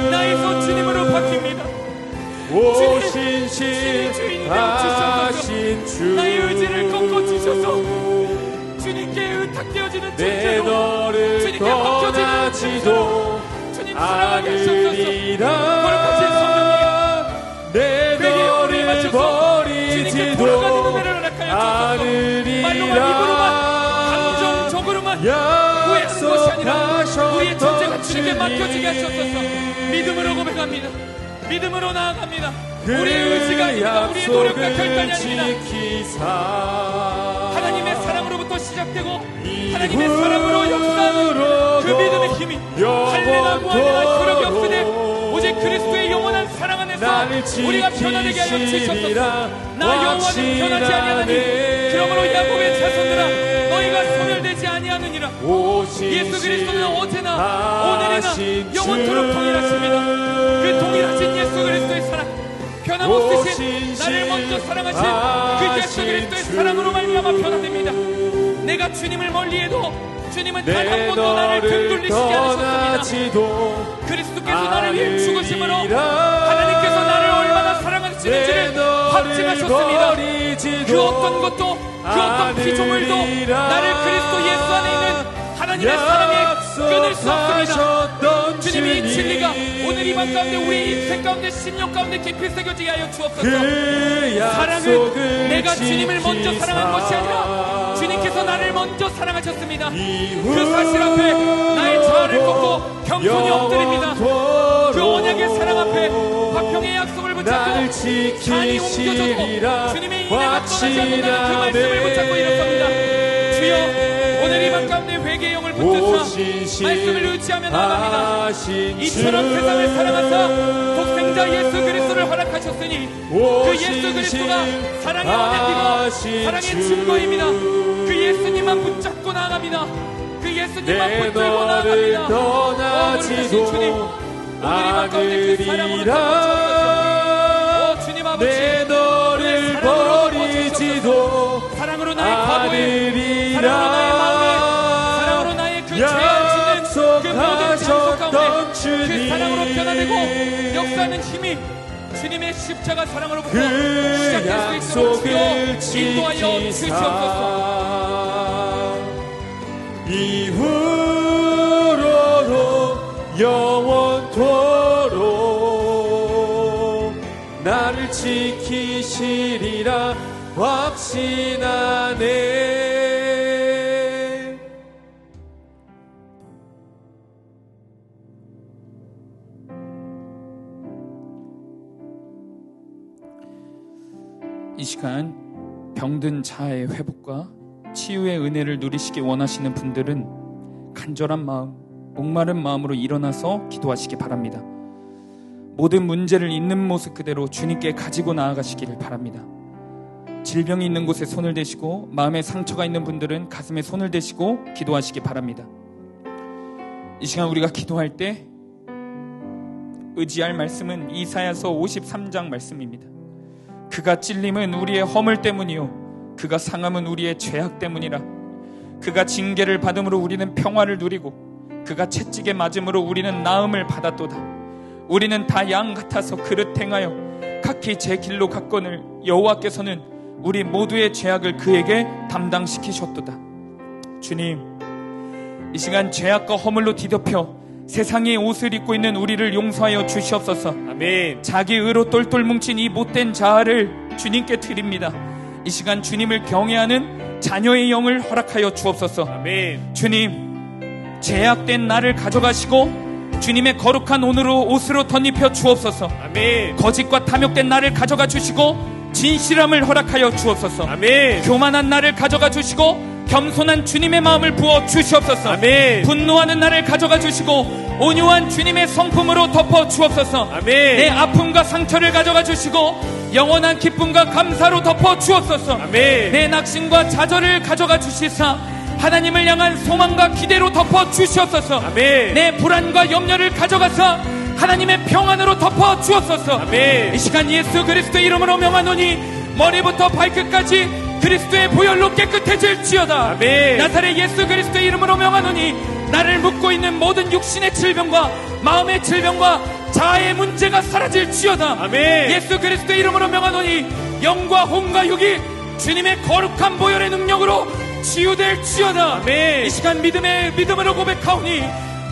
나에서 주님으로 바뀝니다. 오신실하신 주, 나의 의지를 꺾어 주셔서 주님께 의탁되어지는 존재로 주님께 맡겨지는 존재로 주님 사랑하게 하셨소서. 거룩하신 성령님, 내 너를 주님께 돌아가는 은혜를 허락하여 주옵소서. 말로만 입으로만 감정적으로만 후회하는 것이 아니라 우리의 존재가 주님께 맡겨지게 하셨소서. 믿음으로 고백합니다. 믿음으로 나아갑니다. 우리의 의지가 아닙니다. 우리의 노력과 결단이 아닙니다. 하나님의 사랑으로부터 시작되고 하나님의 사랑으로 역사하는 그 믿음의 힘이 할례나 무할례나 효력이 없으되 오직 그리스도의 영원한 사랑 안에서 우리가 변화되게 하여 주시옵소서. 나 여호와는 변하지 아니하나니 그러므로 야곱의 자손들아 너희가 소멸되지 아니하느니라. 예수 그리스도는 어제나 오늘이나 영원토록 동일하십니다. 그 동일하신 예수 그리스도의 사랑, 변함없으신 나를 먼저 사랑하신 그 예수 그리스도의 사랑으로 말미암아 변화됩니다. 내가 주님을 멀리해도 주님은 단 한 번도 나를 등돌리시지 않으셨습니다. 그리스도께서 나를 위해 죽으심으로 하나님께서 나를 얼마나 사랑하시는지를 확증하셨습니다. 그 어떤 것도 그 어떤 피조물도 나를 그리스도 예수 안에 있는 하나님의 사랑에 끊을 수 없습니다. 주님이 이 진리가 오늘 이 밤 가운데 우리 인생 가운데 심령 가운데 깊이 새겨지게 하여 주옵소서. 사랑은 내가 주님을 먼저 사랑한 것이 아니라 주님께서 나를 먼저 사랑하셨습니다. 그 사실 앞에 나의 자아를 꺾고 겸손히 엎드립니다. 그 언약의 사랑 앞에 화평의 약속을 붙잡고 잔이 옮겨져도 주님의 인내가 떠나지 않는다는 그 말씀을 붙잡고 일어섭니다. 주여, 오늘 이 밤 가운데 회개의 영을 붙드사 말씀을 의지하며 나아갑니다. 이처럼 세상을 사랑하사 독생자 예수 그리스도를 허락하셨으니 그 예수 그리스도가 사랑의 언약이고 사랑의 증거입니다. 그 예수님만 붙잡고 나아갑니다. 그 예수님만 붙들고 나아갑니다. 거룩하신 주님, 오늘 이 밤 가운데 그 사랑으로 덮어주옵소서. 오 주님 아버지, 내 너를 버리지도 사랑으로 나의 과거에, 사랑으로 나의 마음에, 사랑으로 나의 그 죄악짓는 그 모든 장소 가운데 그 사랑으로 변화되고 역사하는 힘이 주님의 십자가 사랑으로부터 그 시작될 수 있도록 주여 약속을 인도하여 주시옵소서. 이후로도 영원토록 나를 지키시리라 확신하네. 이 시간 병든 자아의 회복과 치유의 은혜를 누리시기 원하시는 분들은 간절한 마음, 목마른 마음으로 일어나서 기도하시기 바랍니다. 모든 문제를 있는 모습 그대로 주님께 가지고 나아가시기를 바랍니다. 질병이 있는 곳에 손을 대시고 마음에 상처가 있는 분들은 가슴에 손을 대시고 기도하시기 바랍니다. 이 시간 우리가 기도할 때 의지할 말씀은 이사야서 53장 말씀입니다. 그가 찔림은 우리의 허물 때문이요 그가 상함은 우리의 죄악 때문이라. 그가 징계를 받음으로 우리는 평화를 누리고 그가 채찍에 맞음으로 우리는 나음을 받았도다. 우리는 다 양 같아서 그릇 행하여 각기 제 길로 갔거늘 여호와께서는 우리 모두의 죄악을 그에게 담당시키셨도다. 주님, 이 시간 죄악과 허물로 뒤덮여 세상의 옷을 입고 있는 우리를 용서하여 주시옵소서. 아멘. 자기 의로 똘똘 뭉친 이 못된 자아를 주님께 드립니다. 이 시간 주님을 경외하는 자녀의 영을 허락하여 주옵소서. 아멘. 주님, 죄악된 나를 가져가시고 주님의 거룩한 옷으로 덧입혀 주옵소서. 아멘. 거짓과 탐욕된 나를 가져가 주시고 진실함을 허락하여 주옵소서. 아멘. 교만한 나를 가져가 주시고 겸손한 주님의 마음을 부어 주시옵소서. 아멘. 분노하는 나를 가져가 주시고 온유한 주님의 성품으로 덮어 주옵소서. 아멘. 내 아픔과 상처를 가져가 주시고 영원한 기쁨과 감사로 덮어 주옵소서. 아멘. 내 낙심과 좌절을 가져가 주시사 하나님을 향한 소망과 기대로 덮어 주시옵소서. 아멘. 내 불안과 염려를 가져가사 하나님의 평안으로 덮어 주옵소서. 아멘. 이 시간 예수 그리스도의 이름으로 명하노니 머리부터 발끝까지 그리스도의 보혈로 깨끗해질지어다. 아멘. 나사렛 예수 그리스도의 이름으로 명하노니 나를 묶고 있는 모든 육신의 질병과 마음의 질병과 자아의 문제가 사라질지어다. 아멘. 예수 그리스도의 이름으로 명하노니 영과 혼과 육이 주님의 거룩한 보혈의 능력으로 치유될지어다. 아멘. 이 시간 믿음으로 고백하오니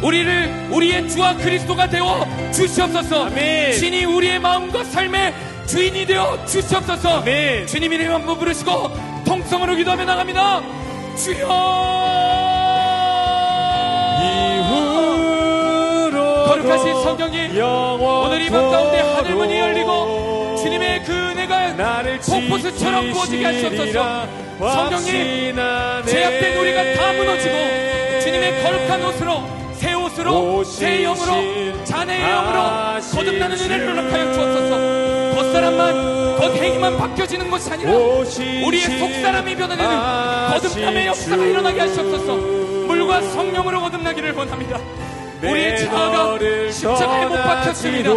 우리의 주와 그리스도가 되어 주시옵소서. 아멘. 신이 우리의 마음과 삶의 주인이 되어 주시옵소서. 아멘. 주님 이름 한번 부르시고 통성으로 기도하며 나갑니다. 주여. 이후로 거룩하신 성경이 오늘 이 밤 가운데 하늘문이 열리고 주님의 그 은혜가 폭포수처럼 부어지게 하시옵소서. 성경이 죄악된 우리가 다 무너지고 주님의 거룩한 옷으로 새 옷으로 새 영으로 자네의 영으로 거듭나는 은혜를 허락하여 주옵소서. 겉사람만 겉행위만 바뀌어지는 것이 아니라 우리의 속사람이 변화되는 거듭남의 역사가 일어나게 하시옵소서. 물과 성령으로 거듭나기를 원합니다. 우리의 자아가 십자가에 못 박혔습니다.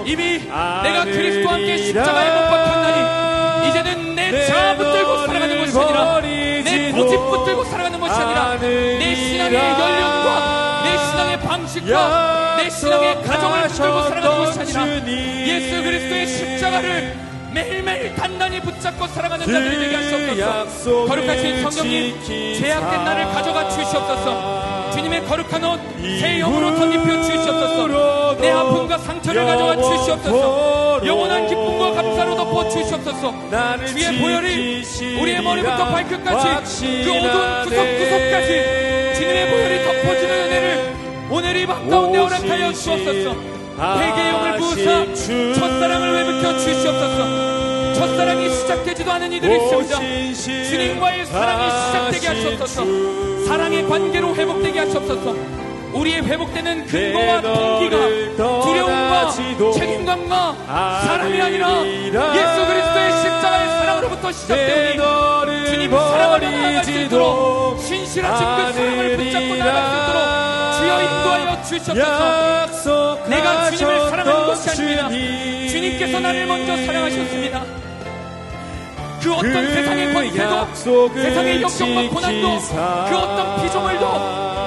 이미 내가 그리스도와 함께 십자가에 못 박혔나니 이제는 내 자아 붙들고 살아가는 것이 아니라 내 고집 붙들고 살아가는 것이 아니라 내 신앙의 연령과 내 신앙의 방식과 내 신앙의 가정을 붙들고 살아가는 것이 아니라 예수 그리스도의 십자가를 매일매일 단단히 붙잡고 살아가는 자들이 되게 하시옵소서. 거룩하신 성령님, 죄악된 나를 가져가 주시옵소서. 주님의 거룩한 옷 새 영으로 덧입혀 주시옵소서. 내 아픔과 상처를 가져가 주시옵소서. 영원한 기쁨과 감사로 덮어 주시옵소서. 주의 보혈이 우리의 머리부터 발끝까지 그 어두운 구석구석까지 주님의 보혈이 덮어주는 은혜를 오늘 이 밤 가운데 허락하여 주옵소서. 회개의 영을 부으사 첫사랑을 회복해 주시옵소서. 첫사랑이 시작되지도 않은 이들이 있습니다. 주님과의 사랑이 시작되게 하시옵소서. 사랑의 관계로 회복되게 하시옵소서. 우리의 회복되는 근거와 동기가 두려움과 책임감과 사람이 아니라 예수 그리스도의 십자가의 사랑으로부터 시작되오니 주님 사랑을 나아갈 수 있도록 신실하신 그 사랑을 붙잡고 나아갈 수 있도록 주여 인도하여 주셨소서. 내가 주님을 사랑하는 것이 아닙니다. 주님께서 나를 먼저 사랑하셨습니다. 그 어떤 세상의 권세도, 세상의 역경과 고난도, 그 어떤 피조물도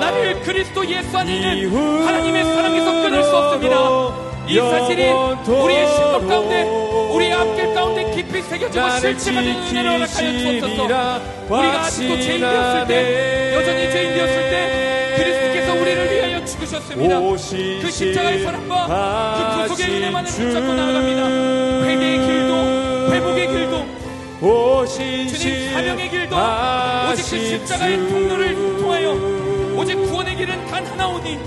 나를 그리스도 예수 안에 있는 하나님의 사랑에서 끊을 수 없습니다. 이 사실이 우리의 심령 가운데, 우리의 앞길 가운데 깊이 새겨지고 실체가 되는 은혜를 허락하여 주옵소서. 우리가 아직도 죄인 되었을 때, 여전히 죄인 되었을 때 그리스도께서 우리를 위하여 죽으셨습니다. 그 십자가의 사랑과 그 구속의 은혜만을 붙잡고 나아갑니다. 회개의 길도, 회복의 길도, 주님 사명의 길도 오직 그 십자가의 통로를 통하여 오직 구원의 길은 단 하나오니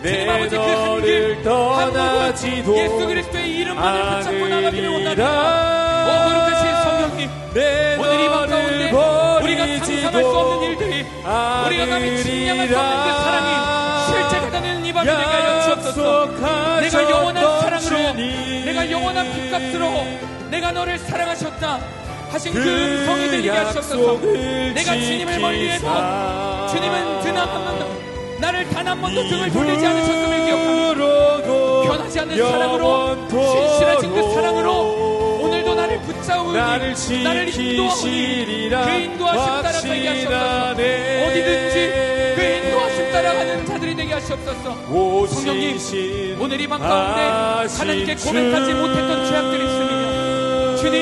주님 아버지 그 한 길, 한 목은 예수 그리스도의 이름만을 붙잡고 나가기를 원합니다. 거룩하신 성령님, 오늘 이 밤 가운데 우리가 상상할 수 없는 일들이, 우리가 감히 측량할 수 없는 그 사랑이 실제가 되는 이 밤이 되게 하여 주옵소서. 내가 영원한 사랑으로, 내가 영원한 핏값으로 내가 너를 사랑하셨다 하신 그 음성이 들리게 하시옵소서. 내가 주님을 멀리해도 주님은 나를 단 한 번도 등을 돌리지 않으셨음을 기억합니다. 변하지 않는 사랑으로, 신실하신 그 사랑으로 오늘도 나를 붙잡으니, 나를 인도하오니 그 인도하심 따라가게 하시옵소서. 어디든지 그 인도하심 따라가는 자들이 되게 하시옵소서. 성령님, 오늘 이 밤 가운데 하나님께 고백하지 못했던 죄악들이 있습니다. 주님,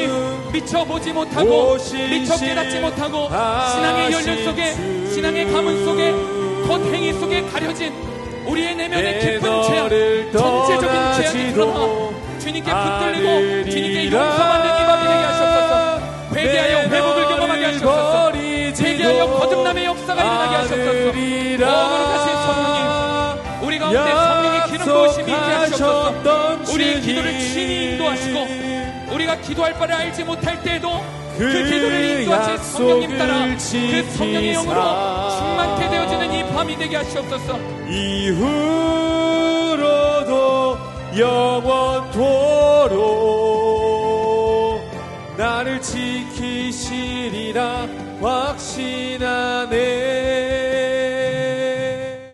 미쳐보지 못하고 미쳐 깨닫지 못하고 신앙의 연륜 속에, 신앙의 가문 속에, 겉행위 속에 가려진 우리의 내면의 깊은 죄악, 전체적인 죄악이 드러나 주님께 붙들리고 주님께 용서받는 이 밤이 되게 하셨소서. 회개하여 회복을 경험하게 하셨소서. 회개하여 거듭남의 역사가 일어나게 하셨소서. 거룩하신 성령님, 우리 가운데 성령의 기름 부으심이 있게 하셨소서. 우리의 기도를 친히 인도하시고 우리가 기도할 바를 알지 못할 때에도 그 기도를 인도하신 성령님 따라 그 성령의 영으로 충만케 되어지는 이 밤이 되게 하시옵소서. 이후로도 영원토록 나를 지키시리라 확신하